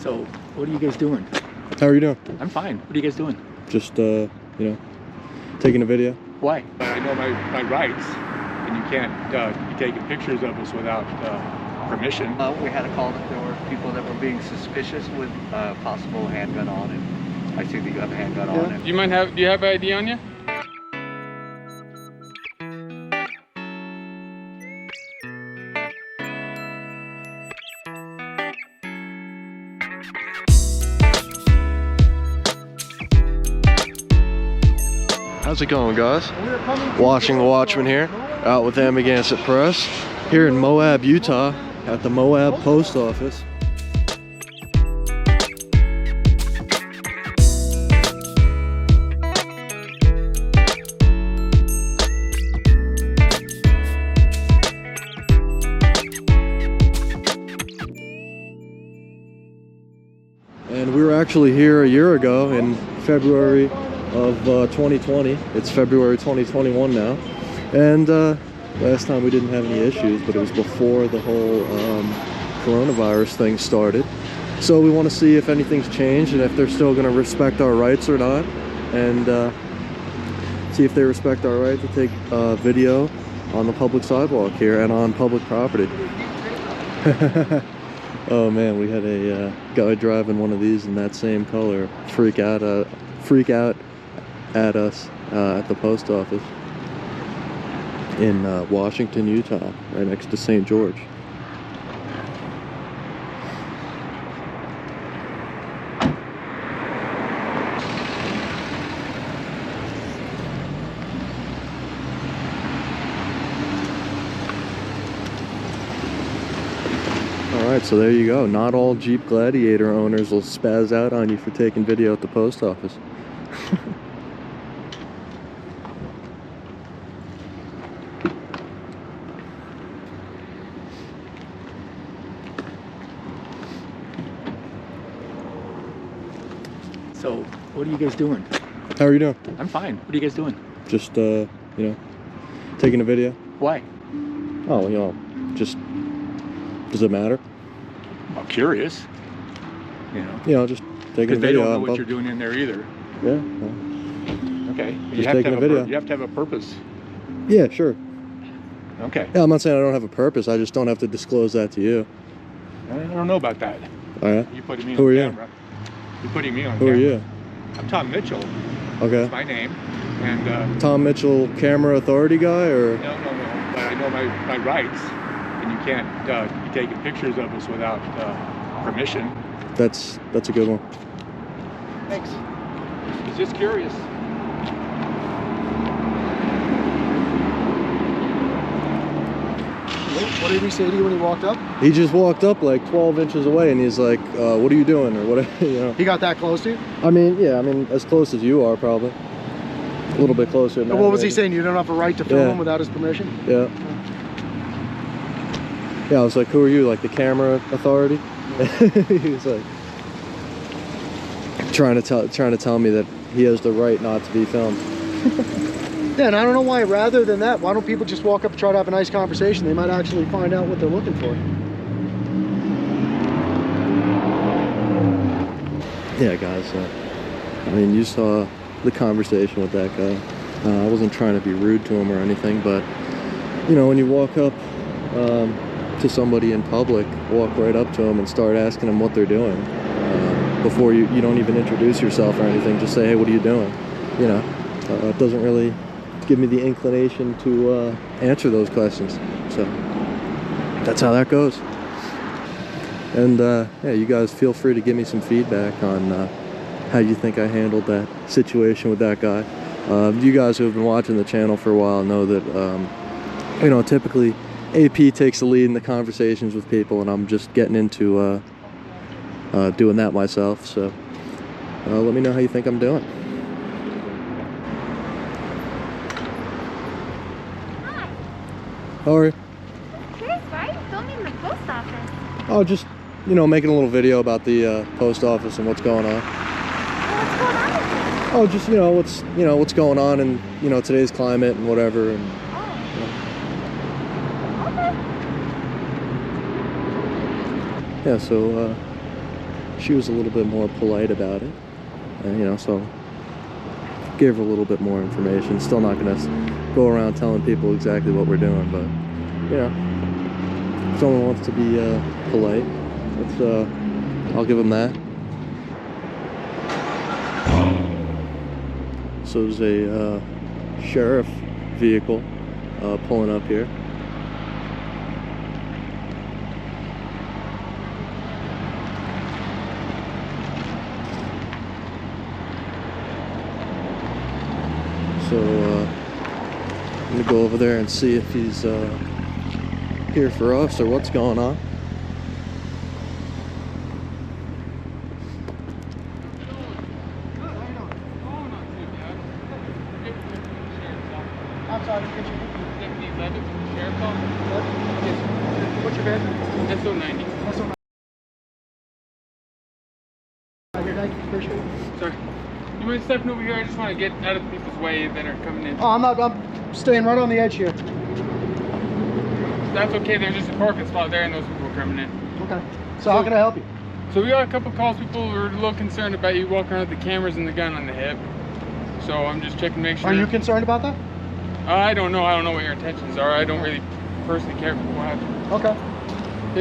So, what are you guys doing? How are you doing? I'm fine. What are you guys doing? Just, you know, taking a video. Why? I know my rights, and you can't be taking pictures of us without permission. We had a call that there were people that were being suspicious with possible handgun on it. I see that you have a handgun on it. Do you have ID on you? How's it going, guys? Watching the Watchman here, out with Amagansett Press, here in Moab, Utah, at the Moab Post Office. And we were actually here a year ago in February of 2020. It's February 2021 now, and last time we didn't have any issues, but it was before the whole coronavirus thing started. So we want to see if anything's changed and if they're still going to respect our rights or not, and see if they respect our right to take video on the public sidewalk here and on public property. Oh man, we had a guy driving one of these in that same color freak out at us at the post office in Washington, Utah, right next to St. George. Alright, so there you go. Not all Jeep Gladiator owners will spaz out on you for taking video at the post office. So, what are you guys doing? How are you doing? I'm fine. What are you guys doing? Just, you know, taking a video. Why? Oh, you know, just, does it matter? I'm curious. You know, just taking a because they video. don't know what you're doing in there either. Yeah. Well, Okay. just taking a video. You have to have a purpose. yeah, sure. Okay. Yeah, I'm not saying I don't have a purpose. I just don't have to disclose that to you. I don't know about that. All right. You putting me Who on are you? camera. You're putting me on Who camera. are you? I'm Tom Mitchell. Okay. That's my name. And Tom Mitchell, camera authority guy, or? no. But I know my rights, and you can't be taking pictures of us without permission. That's a good one. Thanks. I was just curious. What did he say to you when he walked up? He just walked up like 12 inches away, and he's like, "What are you doing?" or whatever, you know. He got that close to you? I mean, yeah, as close as you are, probably. A little bit closer than that, What was he maybe. saying? You don't have a right to film Yeah. him without his permission? Yeah. Yeah, I was like, "Who are you? Like the camera authority?" He was like trying to tell me that he has the right not to be filmed. Yeah, and I don't know why, rather than that, why don't people just walk up and try to have a nice conversation? They might actually find out what they're looking for. Yeah, guys, I mean, you saw the conversation with that guy. I wasn't trying to be rude to him or anything, but, you know, when you walk up to somebody in public, walk right up to them and start asking them what they're doing. Before you don't even introduce yourself or anything, just say, "Hey, what are you doing?" You know, it doesn't really give me the inclination to answer those questions. So that's how that goes. And yeah, you guys feel free to give me some feedback on how you think I handled that situation with that guy. You guys who have been watching the channel for a while know that you know, typically AP takes the lead in the conversations with people, and I'm just getting into doing that myself. So let me know how you think I'm doing. How are you? Curious, why are you filming the post office? Oh, just, you know, making a little video about the post office and what's going on. What's going on with it? Oh, just, you know, what's going on in, you know, today's climate and whatever. And, Oh. Okay. yeah, so she was a little bit more polite about it, and, you know, so gave her a little bit more information. Still not gonna go around telling people exactly what we're doing, but you know, if someone wants to be polite, I'll give them that. So there's a sheriff vehicle pulling up here. So I'm gonna go over there and see if he's here for us or what's going on. I'm sorry, get your Deputy Leavitt from the Sheriff's Office. what's your bed? SO90. That's all right. Thank you, appreciate it. Sorry. You mind stepping over here? I just want to get out of people's way that are coming in. Oh, I'm staying right on the edge here. That's okay. There's just a parking spot there and those people are coming in. Okay. So how can I help you? So we got a couple calls. People were a little concerned about you walking around with the cameras and the gun on the hip. So I'm just checking to make sure. Are you concerned about that? I don't know. I don't know what your intentions are. I don't really personally care if people have. Okay.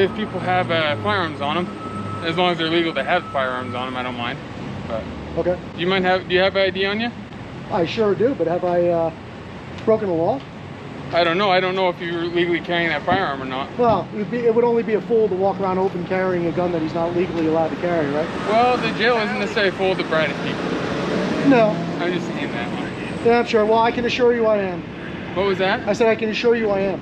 If people have firearms on them, as long as they're legal to have firearms on them, I don't mind. But Okay. do you have ID on you? I sure do, but have I broken the law? I don't know. I don't know if you're legally carrying that firearm or not. Well, it would only be a fool to walk around open carrying a gun that he's not legally allowed to carry, right? Well, the jail isn't necessarily full of the brightest people. No. I'm just saying that one. Yeah, I'm sure. Well, I can assure you I am. What was that? I said I can assure you I am.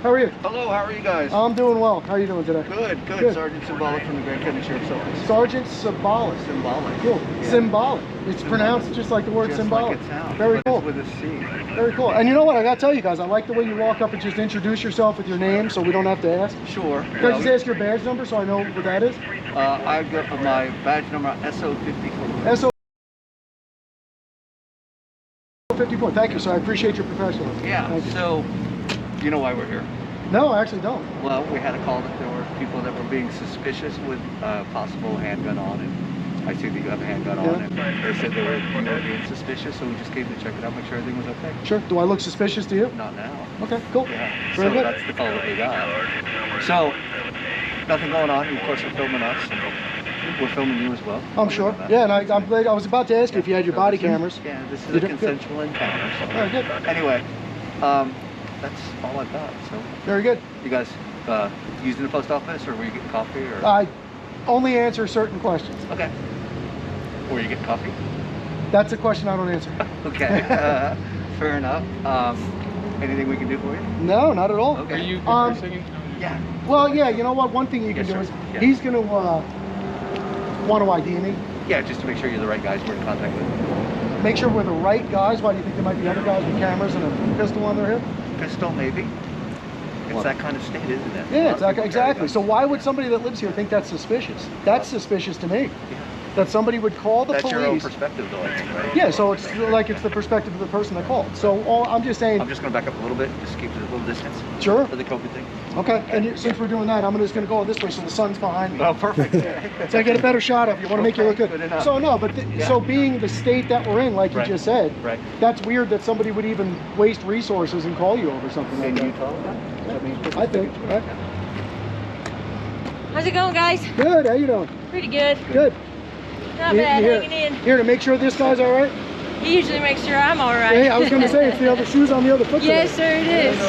How are you? Hello, how are you guys? I'm doing well. How are you doing today? Good. Good. Sergeant Cymbaluk from the Grand County Sheriff's Office. Sergeant Cymbaluk. Symbolic. Cool. Yeah. Symbolic. It's pronounced just like the word Just symbolic. like it sounds. Very but cool. It's with a C. Very cool. And you know what? I gotta tell you guys, I like the way you walk up and just introduce yourself with your name, so we don't have to ask. Sure. Can I just ask your badge number so I know what that is? I've got my badge number SO54. SO 54. Thank you, sir. I appreciate your professionalism. Yeah. Thank you. So, you know why we're here? No, I actually don't. Well, we had a call that there were people that were being suspicious with a possible handgun on it. I see that you have a handgun on it. They said they were being suspicious, so we just came to check it out, make sure everything was okay. Sure. Do I look suspicious to you? Not now. Okay, cool. Yeah. Very So good. that's the call that we got. So, nothing going on. You, of course, are filming us. And we're filming you as well. I'm sure. Yeah, and I'm glad. I was about to ask you if you had your So body this is- cameras. Yeah, this is You a did good. consensual encounter. So. Very good. Anyway, that's all I've got. So, Very good. you guys using the post office, or were you getting coffee, or? I only answer certain questions. Okay. Were you getting coffee? That's a question I don't answer. Okay. Fair enough. Anything we can do for you? No, not at all. Okay. Are you Um, for a second? Yeah. Well, yeah, you know what? One thing you can Yes, do sir. is Yeah. he's going to want to ID me. Yeah, just to make sure you're the right guys we're in contact with. Make sure we're the right guys. Why do you think there might be other guys with cameras and a pistol on their hip? Pistol, maybe. It's that kind of state, isn't it? Yeah, exactly. So why would somebody that lives here think that's suspicious? That's suspicious to me. That somebody would call the That's police. your own perspective, though, I think, right? Yeah, so it's like it's the perspective of the person that called. So I'm just saying. I'm just going to back up a little bit, just keep it a little distance Sure. for the COVID thing. Okay, and since we're doing that, I'm just going to go this way so the sun's behind me. Oh, perfect. So I get a better shot of you. Want to make you look good. Good enough. So no, but so being the state that we're in, like you Right. just said, Right. that's weird that somebody would even waste resources and call you over something like In that. Utah? I think. Right? How's it going, guys? Good. How you doing? Pretty good. Good. Not You- bad, you here- hanging in. Here to make sure this guy's all right. He usually makes sure I'm all right. Hey, I was going to say it's the other shoes on the other foot. Yes, today. sir, it is.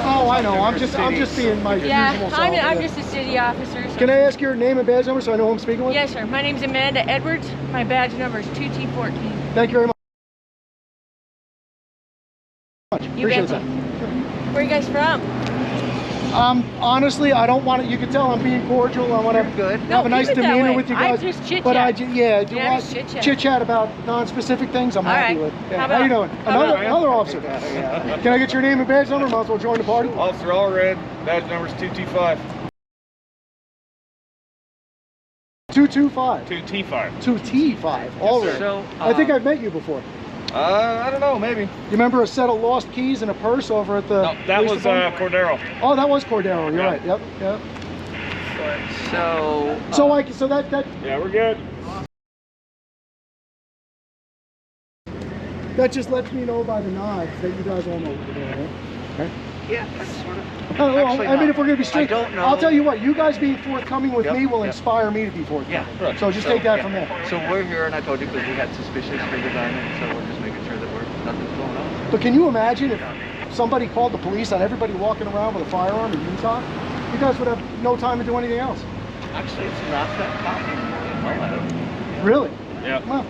Oh, I know. I'm just being my Yeah, usual self. I'm yeah. just a city officer. So. Can I ask your name and badge number so I know who I'm speaking with? Yes, sir. My name's Amanda Edwards. My badge number is 2T14. Thank you very much. You Appreciate betcha. that. Where are you guys from? Honestly, I don't want to. You can tell I'm being cordial. I want to good. have a No, nice keep it that demeanor way. with you I guys. just chit-chat. But I Yeah, just chit-chat. chit chat about non-specific things. I'm All happy right. with. Yeah. How How you about- doing? how about- Another officer. Can I get your name and badge number? Might as well join the party. Officer Allred, badge number's 2T5. 225. 2T5. 2T5. All right. So, I think I've met you before. I don't know, maybe. You remember a set of lost keys and a purse over at the No, that police was department? Cordero. Oh, that was Cordero. You're Yeah. right. Yep. Yep. So that Yeah, we're good. that just lets me know by the nods that you guys all know what you're doing, right? Okay. Yeah, that's sort of. Oh, well, Actually I mean, not. if we're gonna be straight, I don't know. I'll tell you what. You guys being forthcoming with Yep, me will yep. inspire me to be forthcoming. Yeah. So just take that from there. So we're here, and I told you because we got suspicious finger diamond, so we're just making sure that nothing's going on. But can you imagine if somebody called the police on everybody walking around with a firearm in Utah? You guys would have no time to do anything else. Actually, it's not that common in Moab. Really? Yeah. Well,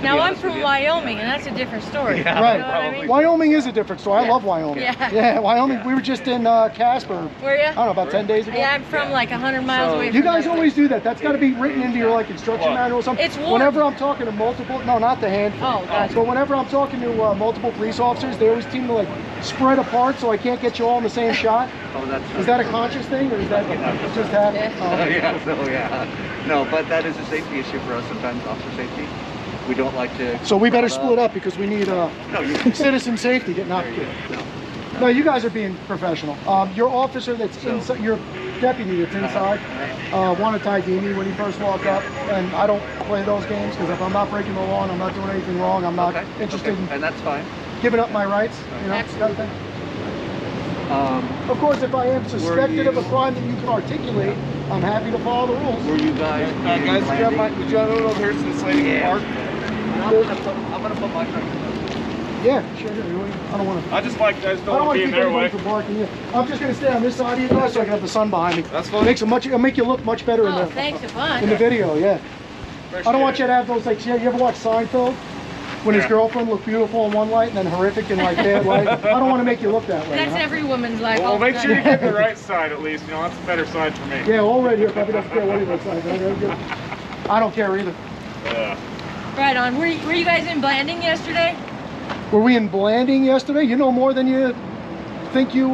Now I'm honest with from you. Wyoming, and that's a different story. Yeah, right. You know what I mean? Wyoming is a different story. I Yeah. love Wyoming. Yeah. Yeah, Wyoming. Yeah. We were just in Casper. Were you? I don't know, about 10 days ago. Yeah, I'm from like 100 miles So- away from You guys that always place. do that. That's got to be written into your like instruction manual or something. It's warm. Whenever I'm talking to multiple, no, not the handful. Oh, gotcha. But whenever I'm talking to multiple police officers, they always seem to like spread apart so I can't get you all in the same shot. Oh, that's. Is that a conscious thing or is that just happening? Yeah. No, but that is a safety issue for us sometimes, officer safety. We don't like to. So we better split up because we need No, you. citizen safety getting knocked There you killed. go. No, you guys are being professional. Your officer that's inside, your deputy that's inside, wanted to ID me when he first walked up, and I don't play those games because if I'm not breaking the law and I'm not doing anything wrong, I'm not Okay, interested okay, and that's fine. in giving up my rights. You know, Absolutely. kind of thing. Of course, if I am suspected of a crime that you can articulate, I'm happy to follow the rules. Were you guys? Guys, would you have one of those here since Slating Yeah. Park? I'm gonna put my truck in. Yeah, sure. I don't want to. I just don't I don't want want to to be keep in their way. anybody from barking. Yeah. I'm just going to stay on this side of you guys so I can have the sun behind me. That's fine. It'll make you look much better Oh, thanks a bunch. in the video. Yeah. I don't want you to have those like. You ever watch Seinfeld? When his Yeah. girlfriend looked beautiful in one light and then horrific in like bad light. I don't want to make you look that way. That's you know? every woman's life. Well, all the make sure you time. get the right side at least. You know, that's a better side for me. Yeah, Allred here probably doesn't care what he looks like. I don't care either. Right on. Were you guys in Blanding yesterday? Were we in Blanding yesterday? You know more than you think you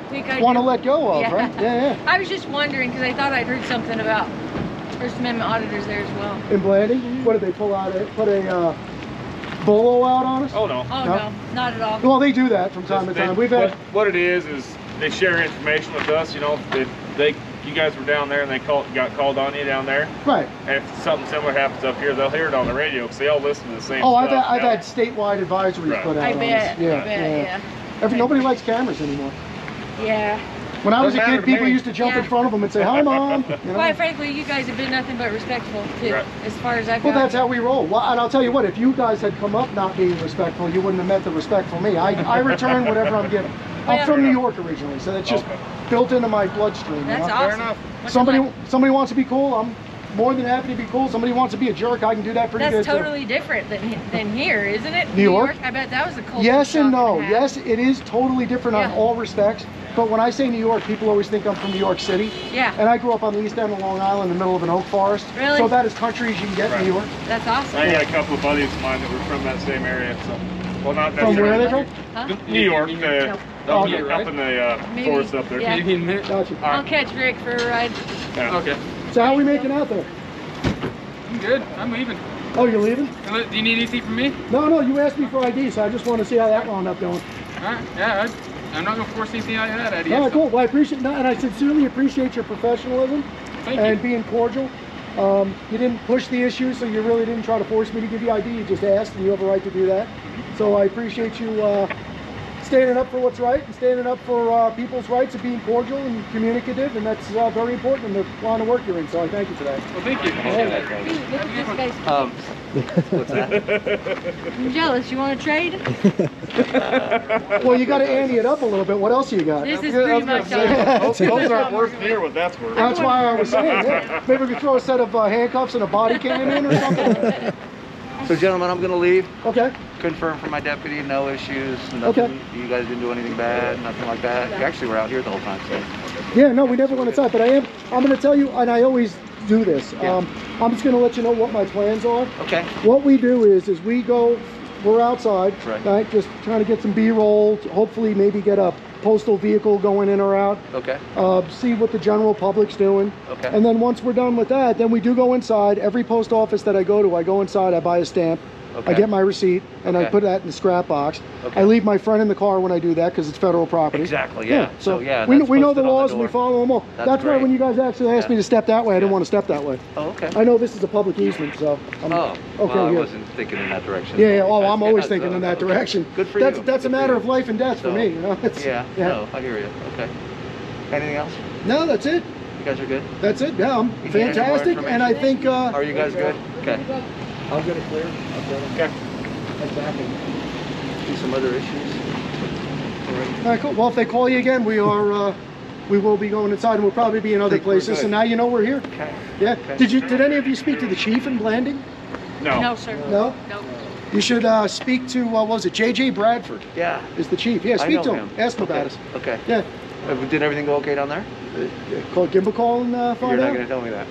Think I want to do? let go of, Yeah. right? Yeah, I was just wondering because I thought I'd heard something about First Amendment auditors there as well. In Blanding? What did they pull out? Put a bolo out on us? Oh no. Oh No? no, not at all. Well, they do that from time to time. We've had. What it is they share information with us. You know, you guys were down there and they got called on you down there. Right. And if something similar happens up here, they'll hear it on the radio because they all listen to the same Oh, stuff. I've had statewide advisories Right. put out I on bet. us. Yeah, I bet. Yeah. Nobody likes cameras anymore. Yeah. When I was a Doesn't matter kid, to people me. used to jump in Yeah. front of them and say, "Hi, Mom." You know? Quite frankly, you guys have been nothing but respectful too, Right. as far as I've Well, got. that's how we roll. Well, and I'll tell you what, if you guys had come up not being respectful, you wouldn't have met the respect for me. I return whatever I'm given. I'm Yeah. from New York originally, so that's just Okay. built into my bloodstream. you That's know? awesome. Fair enough. What's it like? Somebody wants to be cool, I'm more than happy to be cool. Somebody wants to be a jerk, I can do that pretty That's good too. totally different than here, isn't it? New York? I bet that was a culture Yes shock and no. a half. Yes, it is totally different on Yeah. all respects. But when I say New York, people always think I'm from New York City. Yeah. And I grew up on the east end of Long Island in the middle of an oak forest. Really? So about as country as you can get in New York. That's awesome. I got a couple of buddies of mine that were from that same area. So, well, not From where are they necessarily. from? Huh? New York. Oh, Up yeah, in the Maybe, forest up there. yeah. Maybe in a minute. Gotcha. I'll catch Rick for a ride. Yeah. Okay. So how are we making out there? I'm good. I'm leaving. Oh, you're leaving? Do you need anything from me? No, you asked me for ID, so I just want to see how that wound up going. All right. Yeah. I'm not gonna force anything out of that idea. All right, cool. Well, I appreciate and I sincerely appreciate your professionalism Thank and you. being cordial. You didn't push the issue, so you really didn't try to force me to give you ID. You just asked, and you have a right to do that. So I appreciate you standing up for what's right and standing up for people's rights and being cordial and communicative, and that's very important in the line of work you're in. So I thank you for that. Well, thank you. Dude, look at this guy's. What's that? I'm jealous. You want to trade? Well, you got to ante it up a little bit. What else you got? This is pretty much all. Those aren't worth near what that's worth. That's why I was saying, yeah. Maybe we could throw a set of handcuffs and a body cam in or something. So, gentlemen, I'm gonna leave. Okay. Confirm from my deputy, no issues. Nothing, Okay. You guys didn't do anything bad, nothing like that. You actually were out here the whole time, so. Yeah, no, we never went inside, but I'm going to tell you, and I always do this. Yeah. I'm just going to let you know what my plans are. Okay. What we do is we're outside, Right. just trying to get some B-roll, hopefully maybe get a postal vehicle going in or out, Okay. see what the general public's doing. Okay. And then once we're done with that, then we do go inside. Every post office that I go to, I go inside, I buy a stamp. Okay. I get my receipt, and I Okay. put that in the scrap box. Okay. I leave my friend in the car when I do that because it's federal property. Exactly, yeah. So yeah, we that's know the posted on laws and we door. follow them all. That's why great. when you guys actually asked me to step that way, I didn't Yeah. want to step that way. Oh, okay. I know this is a public easement, so I'm Oh, okay well, I here. wasn't thinking in that direction. Yeah, oh, I'm always Yeah, thinking so, in that okay. direction. Good for That's you. a Good matter for of you. life and death for So, me, you know. It's, Yeah, no, I hear you. Okay. Anything else? No, that's it. You guys are good? That's it. Yeah, I'm You need any more fantastic, and I information? think. Are you guys good? Okay. I'll get it clear. Okay. Exactly. See some other issues? All right, cool. Well, if they call you again, we will be going inside, and we'll probably be in other Think we're places. good. So now you know we're here. Okay. Yeah. Okay. Did any of you speak to the chief in Blanding? No, sir. No. No. You should speak to what was it? JJ Bradford Yeah. is the chief. Yeah, I speak know to him. Ask him about us. Okay. Yeah. Did everything go okay down there? Give him a call and find You're not out. going to tell me that.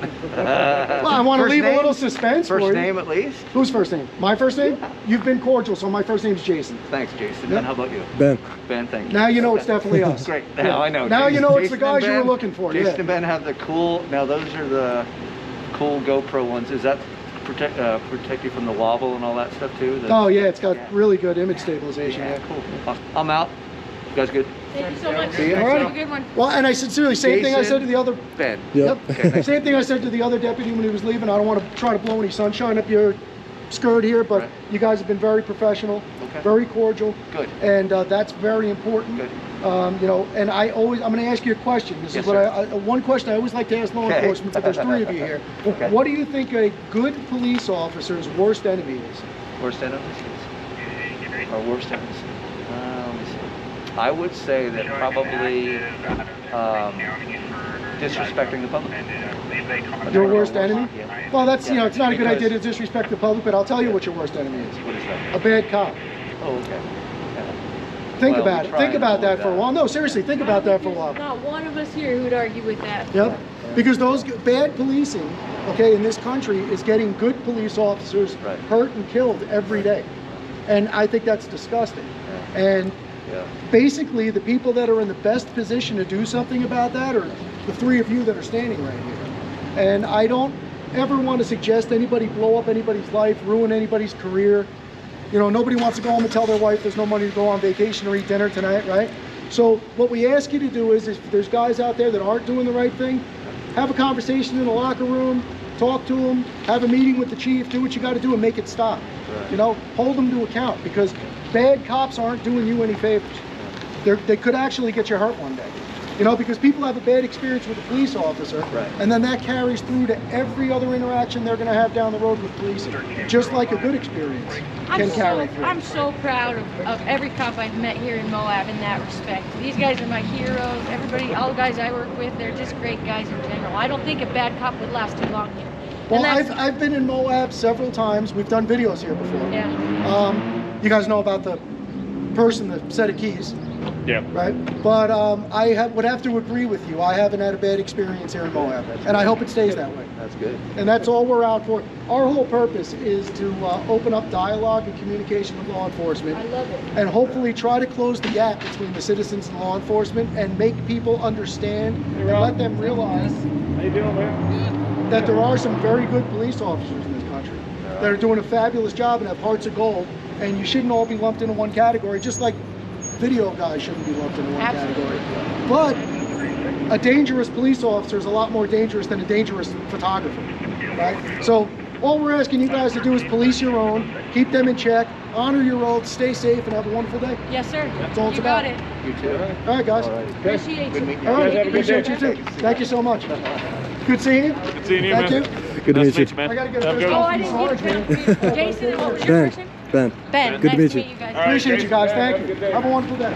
Well, I want to First leave name? a little suspense First for you. name at least? Whose first name? My first name? You've been cordial, so my first name's Jason. Thanks, Jason. Yep. And how about you? Ben. Ben, thank you. Now you know it's definitely us. Great. Yeah. Now I know. Now you know it's the Jason guys and you were Ben- looking for. Jason Yeah. and Ben have the cool, now those are the cool GoPro ones. Is that protect you from the wobble and all that stuff too? Oh yeah, it's got really good image stabilization. Yeah, Yeah. cool. I'm out. You guys good? Thank you so much. See you. Have All right. a good one. Well, and I sincerely, same thing I said to the other. Ben. Yep. Okay, Same thing I said to the other deputy when he was leaving. I don't want to try to blow any sunshine up your skirt here, but Right. you guys have been very professional, Okay. very cordial, Good. and that's very important. Good. You know, and I'm going to ask you a question. This Yes, is what sir. one question I always like to ask law Okay. enforcement, but there's three of you here. Okay. What do you think a good police officer's worst enemy is? Worst enemies? Or worst enemies? Let me see. I would say that probably disrespecting the public. Your worst enemy? Yeah. Well, that's, you know, it's not a good Because- idea to disrespect the public, but I'll tell you what your worst enemy is. What is that? A bad cop. Oh, okay. Yeah. Think Well, about we it. try Think and about avoid that for a that. while. No, seriously, think about that for a while. There's not one of us here who'd argue with that. Yep. Because those bad policing, okay, in this country is getting good police officers Right. hurt and killed every day. And I think that's disgusting. And Yeah. basically the people that are in the best position to do something about that are the three of you that are standing right here. And I don't ever want to suggest anybody blow up anybody's life, ruin anybody's career. You know, nobody wants to go home and tell their wife there's no money to go on vacation or eat dinner tonight, right? So what we ask you to do is if there's guys out there that aren't doing the right thing, have a conversation in the locker room, talk to them, have a meeting with the chief, do what you got to do and make it stop. Right. You know, hold them to account because bad cops aren't doing you any favors. They could actually get you hurt one day. You know, because people have a bad experience with a police officer, Right. and then that carries through to every other interaction they're going to have down the road with police, just like a good experience can carry through. I'm so proud of every cop I've met here in Moab in that respect. These guys are my heroes. Everybody, all the guys I work with, they're just great guys in general. I don't think a bad cop would last too long here. Well, And that's- I've been in Moab several times. We've done videos here before. Yeah. You guys know about the person, the set of keys, Yeah. right? But would have to agree with you. I haven't had a bad experience here in Moab, and I hope it stays that way. That's good. And that's all we're out for. Our whole purpose is to open up dialogue and communication with law enforcement, I love it. and hopefully try to close the gap between the citizens and law enforcement and make people understand and let them realize How you doing, man? that there are some very good police officers in this country that are doing a fabulous job and have hearts of gold, and you shouldn't all be lumped into one category, just like video guys shouldn't be lumped into one Absolutely. category. But a dangerous police officer is a lot more dangerous than a dangerous photographer, right? So all we're asking you guys to do is police your own, keep them in check, honor your oaths, stay safe, and have a wonderful day. Yes, sir. That's all it's You got about. it. You too. All right, guys. Appreciate Good you. meeting you. All right, guys have a good appreciate day. you too. Thank you so much. Good seeing you. Good seeing you, Thank man. you. Good to meet you. I gotta get a Have a fist good Oh, bump I from didn't Sarge, get man. to Jason, and what was your Ben. first name? Ben. Ben. Good to Nice meet to you. meet you guys. All right. Appreciate you guys. Jason, Thank have a you. good day. Have a wonderful day.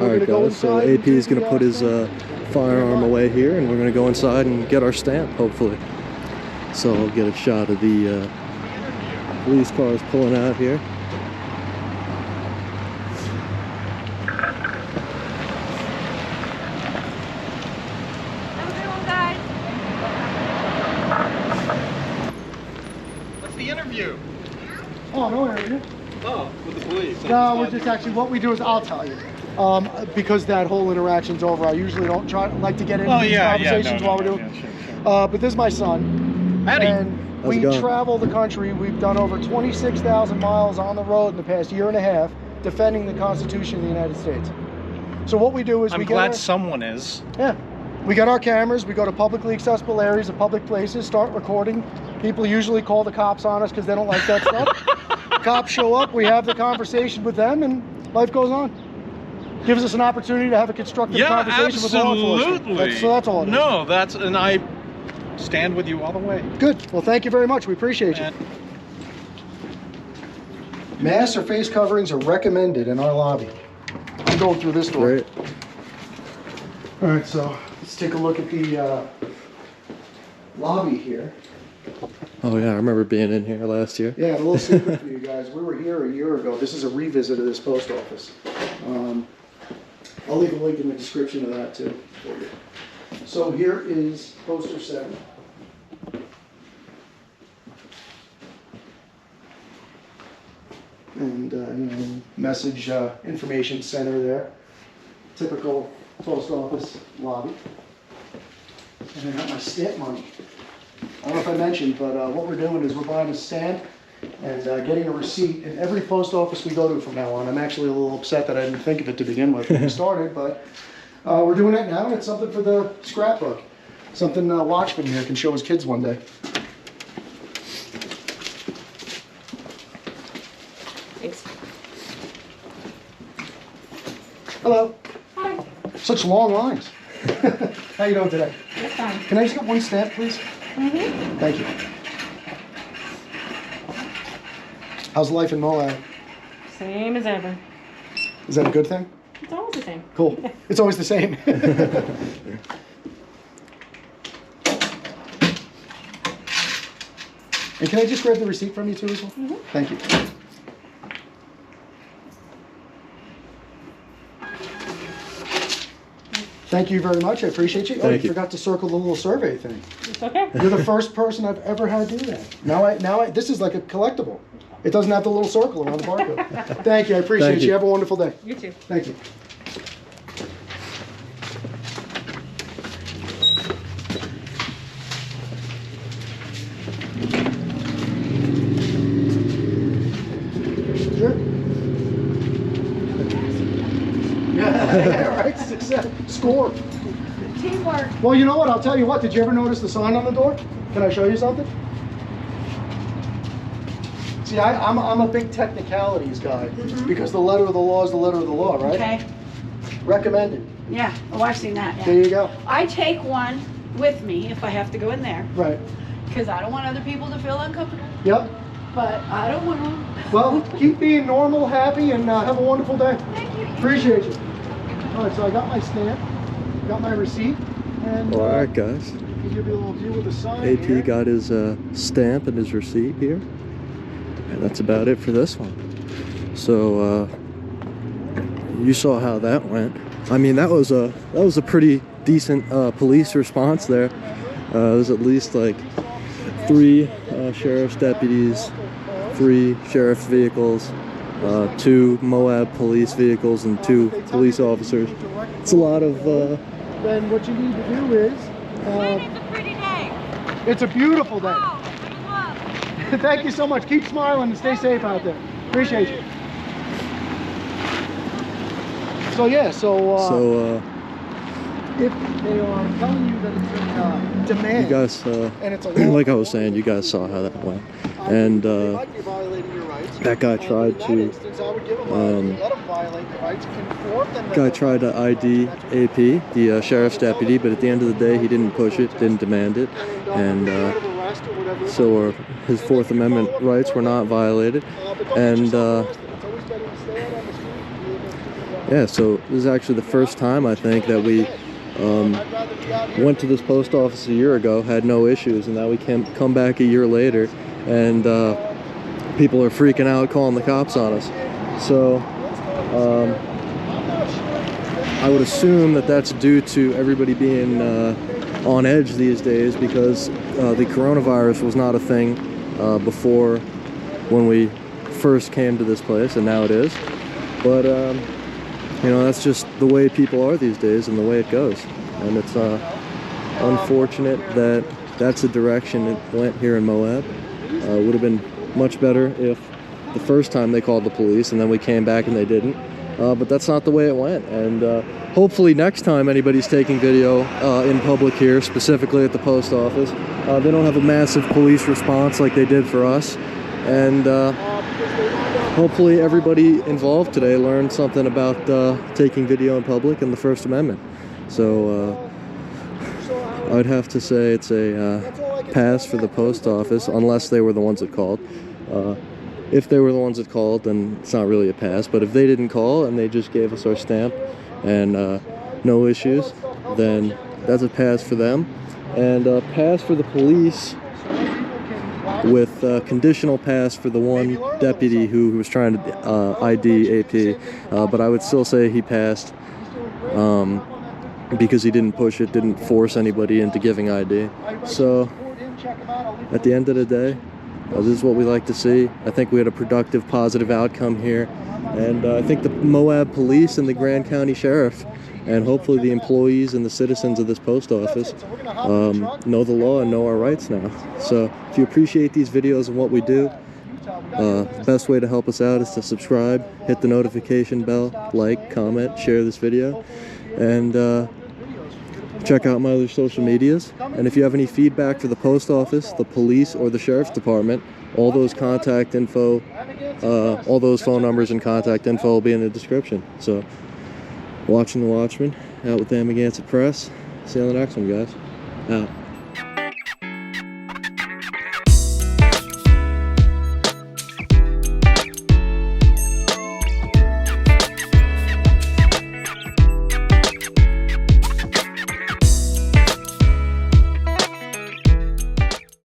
All right, gonna go guys. So inside AP is and do going to the put his firearm away here, and we're going to go inside and get our stamp, hopefully. So I'll get a shot of the police cars pulling out here. Have a good one, guys. What's the interview? Oh, no interview. Oh, with the police. No, we're just actually, what we do is, I'll tell you. Because that whole interaction's over, I usually don't like to get into these conversations while we're doing. Yeah, sure. But this is my son. Howdy. And How's it We going? travel the country. We've done over 26,000 miles on the road in the past year and a half defending the Constitution of the United States. So what we do is I'm we glad get someone is. we got our cameras, we go to publicly accessible areas of public places, start recording. People usually call the cops on us because they don't like that stuff. Cops show up, we have the conversation with them, and life goes on. Gives us an opportunity to have a constructive conversation with law enforcement. That's all it is. No, and I stand with you all the way. Good. Well, thank you very much. We appreciate you. Masks or face coverings are recommended in our lobby. I'm going through this door. Great. All right, so let's take a look at the lobby here. Oh yeah, I remember being in here last year. Yeah, a little secret for you guys. We were here a year ago. This is a revisit of this post office. I'll leave a link in the description of that too for you. So here is poster 7. And you know, message information center there. Typical post office lobby. And I got my stamp money. I don't know if I mentioned, but what we're doing is we're buying a stamp and getting a receipt in every post office we go to from now on. I'm actually a little upset that I didn't think of it to begin with when we started, but we're doing it now, and it's something for the scrapbook. Something Watchman here can show his kids one day. Thanks. Hello. Hi. Such long lines. How you doing today? That's fine. Can I just get one stamp, please? Mm-hmm. Thank you. How's life in Moab? Same as ever. Is that a good thing? It's always the same. Cool. It's always the same. And can I just grab the receipt from you too as well? Mm-hmm. Thank you. Thank you very much. I appreciate you. Thank you you. forgot to circle the little survey thing. It's okay. You're the first person I've ever had do that. Now this is like a collectible. It doesn't have the little circle around the barcode. Thank you. I appreciate Thank you. you. Have a wonderful day. You too. Thank you. Sure. Yeah, right. Success. Score. Teamwork. Well, you know what? I'll tell you what. Did you ever notice the sign on the door? Can I show you something? See, I'm a big technicalities guy because the letter of the law is the letter of the law, right? Okay. Recommended. Yeah. Oh, I've seen that. There Yeah. you go. I take one with me if I have to go in there Right. because I don't want other people to feel uncomfortable. Yep. But I don't want to. Well, keep being normal, happy, and have a wonderful day. Thank you. Appreciate you. All right, so I got my stamp, got my receipt, and All right, guys. I'll give you a little view of the sign AP here. got his stamp and his receipt here, and that's about it for this one. So you saw how that went. I mean, that was a pretty decent police response there. There's at least like 3 sheriff's deputies, 3 sheriff's vehicles, 2 Moab police vehicles, and 2 police officers. It's a lot of. Then what you need to do is. It's a pretty day. It's a beautiful day. Oh, good luck. Thank you so much. Keep smiling and stay safe out there. Appreciate you. So yeah, if they are telling you that it's in demand, you guys, and it's a like I was saying, you guys saw how that went, and they might be violating your rights. that guy tried In that to. instance, I would give them let them violate your rights. Inform them that Guy they're tried to ID AP, the sheriff's deputy, but at the end of the day, he didn't push it, didn't demand it, and so his Fourth Amendment rights were not violated. And yeah, so this is actually the first time I think that we went to this post office a year ago, had no issues, and now we can come back a year later, and people are freaking out, calling the cops on us. So I would assume that that's due to everybody being on edge these days, because the coronavirus was not a thing before when we first came to this place, and now it is. But you know, that's just the way people are these days and the way it goes. And it's unfortunate that that's the direction it went here in Moab. Would have been much better if the first time they called the police and then we came back and they didn't. But that's not the way it went. And hopefully next time anybody's taking video in public here, specifically at the post office, they don't have a massive police response like they did for us. And hopefully everybody involved today learned something about taking video in public and the First Amendment. So I'd have to say it's a pass for the post office, unless they were the ones that called. If they were the ones that called, then it's not really a pass. But if they didn't call and they just gave us our stamp and no issues, then that's a pass for them. And a pass for the police with conditional pass for the one deputy who was trying to ID AP. But I would still say he passed because he didn't push it, didn't force anybody into giving ID. So at the end of the day, this is what we like to see. I think we had a productive, positive outcome here. And I think the Moab Police and the Grand County Sheriff, and hopefully the employees and the citizens of this post office, know the law and know our rights now. So if you appreciate these videos and what we do, the best way to help us out is to subscribe, hit the notification bell, like, comment, share this video, and check out my other social medias. And if you have any feedback for the post office, the police, or the sheriff's department, all those contact info, all those phone numbers and contact info will be in the description. So, watching the Watchmen, out with the Amagansett Press. See you on the next one, guys. Out.